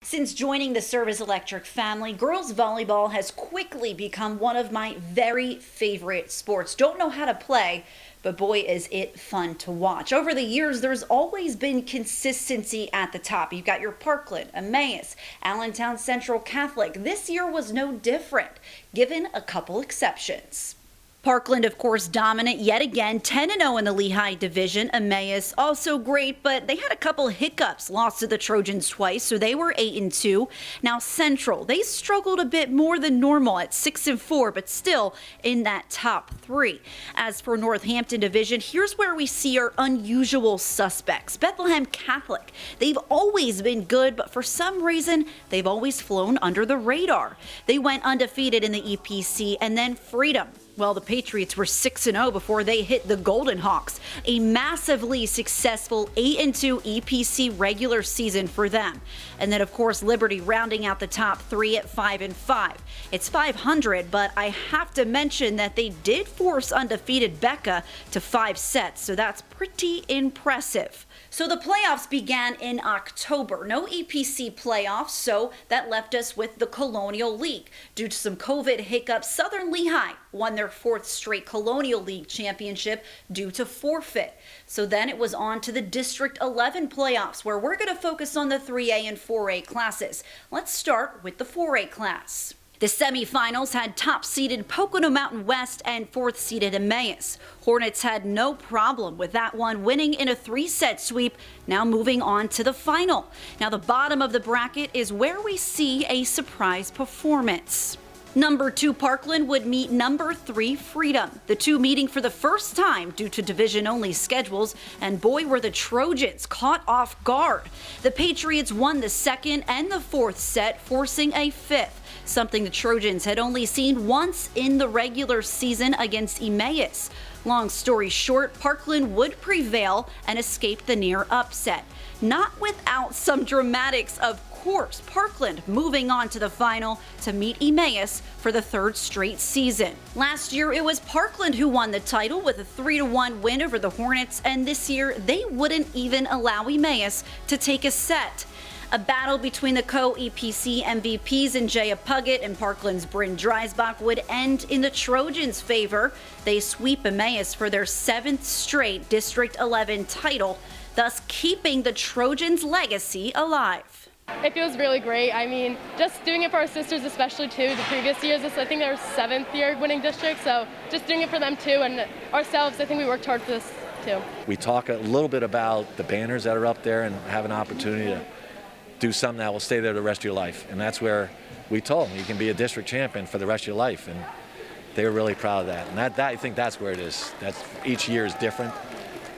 Since joining the Service Electric family, girls volleyball has quickly become one of my very favorite sports. Don't know how to play, but boy, is it fun to watch. Over the years, there's always been consistency at the top. You've got your Parkland, Emmaus, Allentown Central Catholic. This year was no different, given a couple exceptions. Parkland, of course, dominant yet again, 10-0 in the Lehigh division. Emmaus also great, but they had a couple hiccups, lost to the Trojans twice, so they were 8-2. Now Central, they struggled a bit more than normal at 6-4, but still in that top three. As for Northampton division, here's where we see our unusual suspects. Bethlehem Catholic, they've always been good, but for some reason, they've always flown under the radar. They went undefeated in the EPC and then Freedom. Well, the Patriots were 6-0 before they hit the Golden Hawks, a massively successful 8-2 EPC regular season for them. And then, of course, Liberty rounding out the top three at 5-5. It's 500, but I have to mention that they did force undefeated Becca to 5 sets, so that's pretty impressive. So the playoffs began in October. No EPC playoffs, so that left us with the Colonial League. Due to some COVID hiccups, Southern Lehigh won their 4th straight Colonial League championship due to forfeit. So then it was on to the District 11 playoffs, where we're going to focus on the 3A and 4A classes. Let's start with the 4A class. The semifinals had top-seeded Pocono Mountain West and 4th-seeded Emmaus. Hornets had no problem with that one, winning in a 3-set sweep, now moving on to the final. Now the bottom of the bracket is where we see a surprise performance. Number 2 Parkland would meet number 3 Freedom, the two meeting for the first time due to division-only schedules, and boy were the Trojans caught off guard. The Patriots won the 2nd and the 4th set, forcing a 5th. Something the Trojans had only seen once in the regular season against Emmaus. Long story short, Parkland would prevail and escape the near upset. Not without some dramatics, of course. Parkland moving on to the final to meet Emmaus for the 3rd straight season. Last year, it was Parkland who won the title with a 3-1 win over the Hornets, and this year, they wouldn't even allow Emmaus to take a set. A battle between the co-EPC MVPs in Jaya Puggett and Parkland's Bryn Dreisbach would end in the Trojans' favor. They sweep Emmaus for their 7th straight District 11 title, thus keeping the Trojans' legacy alive. It feels really great. I mean, just doing it for our sisters, especially too. The previous years, I think they were 7th year winning district, so just doing it for them too, and ourselves, I think we worked hard for this too. We talk a little bit about the banners that are up there and have an opportunity to do something that will stay there the rest of your life. And that's where we told them you can be a district champion for the rest of your life. And they were really proud of that. And that I think that's where it is. That's, each year is different.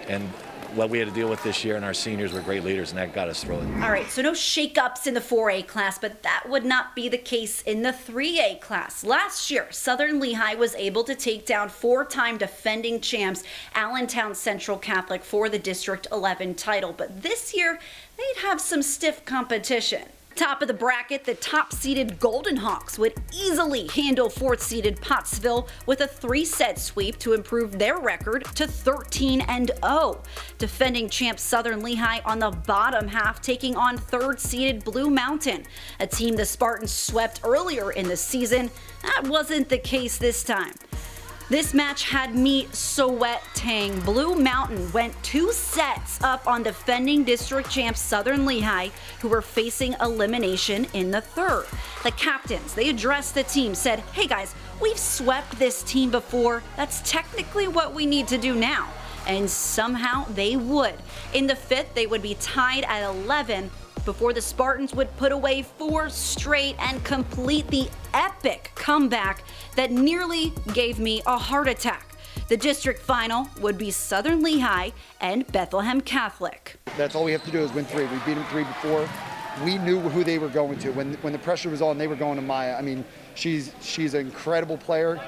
And what we had to deal with this year, and our seniors were great leaders, and that got us through it. All right, so no shakeups in the 4A class, but that would not be the case in the 3A class. Last year, Southern Lehigh was able to take down 4-time defending champs Allentown Central Catholic for the District 11 title, but this year, they'd have some stiff competition. Top of the bracket, the top-seeded Golden Hawks would easily handle 4th-seeded Pottsville with a 3-set sweep to improve their record to 13-0. Defending champ Southern Lehigh on the bottom half, taking on 3rd-seeded Blue Mountain, a team the Spartans swept earlier in the season. That wasn't the case this time. This match had me sweating. Blue Mountain went 2 sets up on defending district champs Southern Lehigh, who were facing elimination in the 3rd. The captains, they addressed the team, said, "Hey guys, we've swept this team before. That's technically what we need to do now." And somehow they would. In the 5th, they would be tied at 11 before the Spartans would put away 4 straight and complete the epic comeback that nearly gave me a heart attack. The district final would be Southern Lehigh and Bethlehem Catholic. That's all we have to do is win 3. We beat them 3 before. We knew who they were going to. When the pressure was on, they were going to Maya. I mean, she's an incredible player.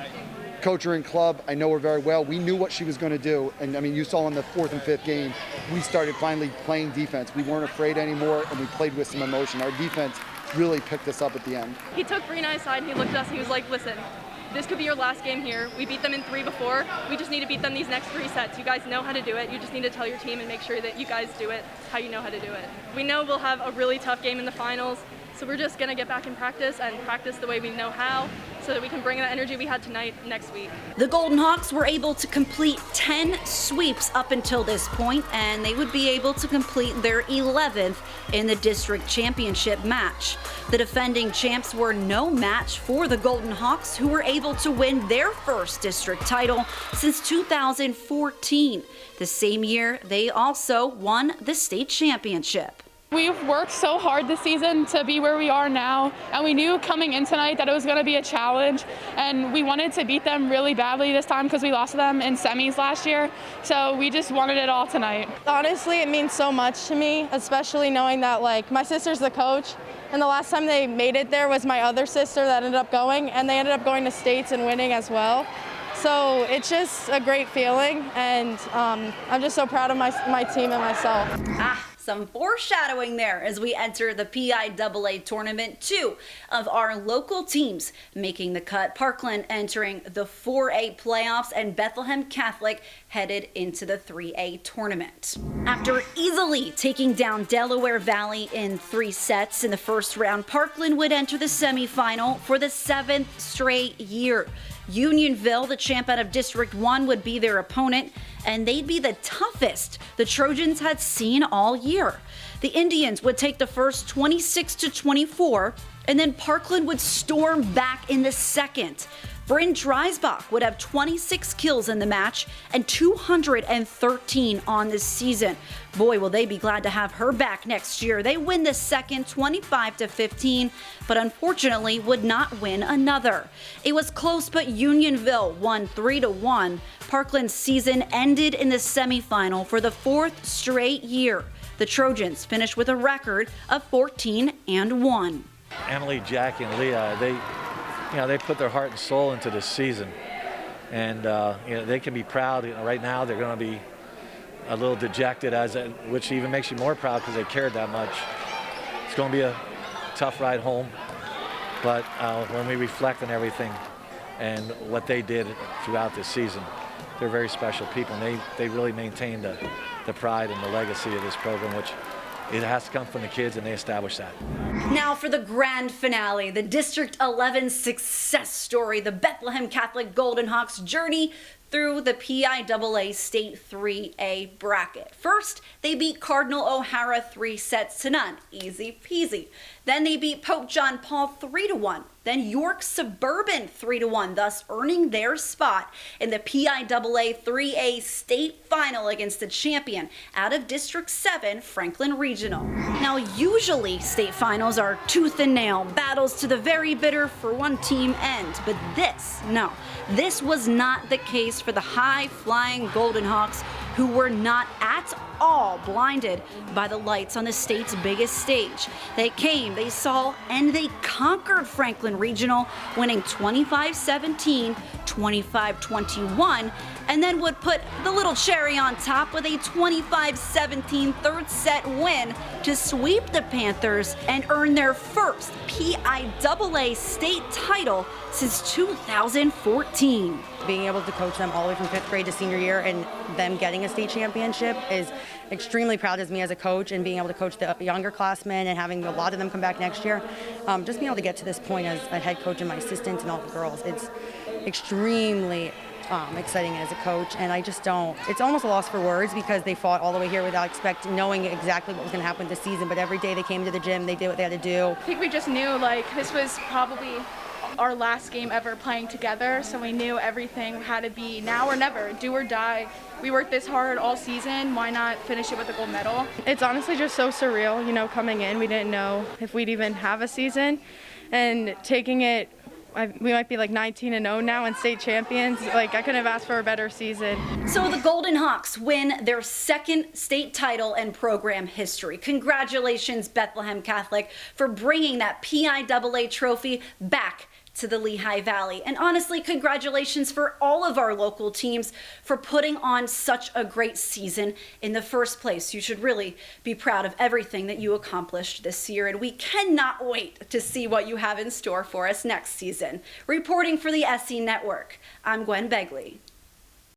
Coach her in club, I know her very well. We knew what she was going to do, and I mean, you saw in the 4th and 5th game, we started finally playing defense. We weren't afraid anymore, and we played with some emotion. Our defense really picked us up at the end. He took Bree and I aside and he looked at us and he was like, "Listen, this could be your last game here. We beat them in 3 before. We just need to beat them these next 3 sets. You guys know how to do it. You just need to tell your team and make sure that you guys do it how you know how to do it." We know we'll have a really tough game in the finals, So we're just going to get back in practice and practice the way we know how so that we can bring that energy we had tonight next week. The Golden Hawks were able to complete 10 sweeps up until this point, and they would be able to complete their 11th in the district championship match. The defending champs were no match for the Golden Hawks, who were able to win their first district title since 2014. The same year, they also won the state championship. We've worked so hard this season to be where we are now, and we knew coming in tonight that it was going to be a challenge, and we wanted to beat them really badly this time because we lost to them in semis last year, so we just wanted it all tonight. Honestly, it means so much to me, especially knowing that my sister's the coach, and the last time they made it there was my other sister that ended up going, and they ended up going to states and winning as well. So it's just a great feeling, and I'm just so proud of my team and myself. Some foreshadowing there as we enter the PIAA tournament. 2 of our local teams making the cut. Parkland entering the 4A playoffs, and Bethlehem Catholic headed into the 3A tournament. After easily taking down Delaware Valley in 3 sets in the first round, Parkland would enter the semifinal for the 7th straight year. Unionville, the champ out of District 1, would be their opponent, and they'd be the toughest the Trojans had seen all year. The Indians would take the first 26-24, and then Parkland would storm back in the second. Bryn Dreisbach would have 26 kills in the match and 213 on this season. Boy, will they be glad to have her back next year. They win the second 25-15, but unfortunately would not win another. It was close, but Unionville won 3-1. Parkland's season ended in the semifinal for the 4th straight year. The Trojans finished with a record of 14-1. Emily, Jackie, and Leah, they put their heart and soul into this season, and they can be proud. Right now they're going to be a little dejected, which even makes you more proud because they cared that much. It's going to be a tough ride home, but when we reflect on everything and what they did throughout this season, they're very special people, and they really maintain the pride and the legacy of this program, which it has to come from the kids, and they established that. Now for the grand finale, the District 11 success story, the Bethlehem Catholic Golden Hawks journey through the PIAA State 3A bracket. First, they beat Cardinal O'Hara 3-0. Easy peasy. Then they beat Pope John Paul 3-1. Then York Suburban 3-1, thus earning their spot in the PIAA 3A state final against the champion out of District 7, Franklin Regional. Now, usually state finals are tooth and nail, battles to the very bitter for one team end, but this was not the case for the high-flying Golden Hawks, who were not at all blinded by the lights on the state's biggest stage. They came, they saw, and they conquered Franklin Regional, winning 25-17, 25-21, and then would put the little cherry on top with a 25-17 third set win to sweep the Panthers and earn their first PIAA state title since 2014. Being able to coach them all the way from 5th grade to senior year and them getting a state championship is extremely proud as me as a coach, and being able to coach the younger classmen and having a lot of them come back next year. Just being able to get to this point as a head coach and my assistants and all the girls, it's extremely exciting as a coach, and it's almost a loss for words because they fought all the way here without knowing exactly what was going to happen this season, but every day they came to the gym, they did what they had to do. I think we just knew this was probably our last game ever playing together, so we knew everything had to be now or never, do or die. We worked this hard all season, why not finish it with a gold medal? It's honestly just so surreal, coming in. We didn't know if we'd even have a season, and taking it, we might be 19-0 now and state champions. I couldn't have asked for a better season. So the Golden Hawks win their second state title in program history. Congratulations, Bethlehem Catholic, for bringing that PIAA trophy back to the Lehigh Valley. And honestly, congratulations for all of our local teams for putting on such a great season in the first place. You should really be proud of everything that you accomplished this year, and we cannot wait to see what you have in store for us next season. Reporting for the SE Network, I'm Gwen Begley.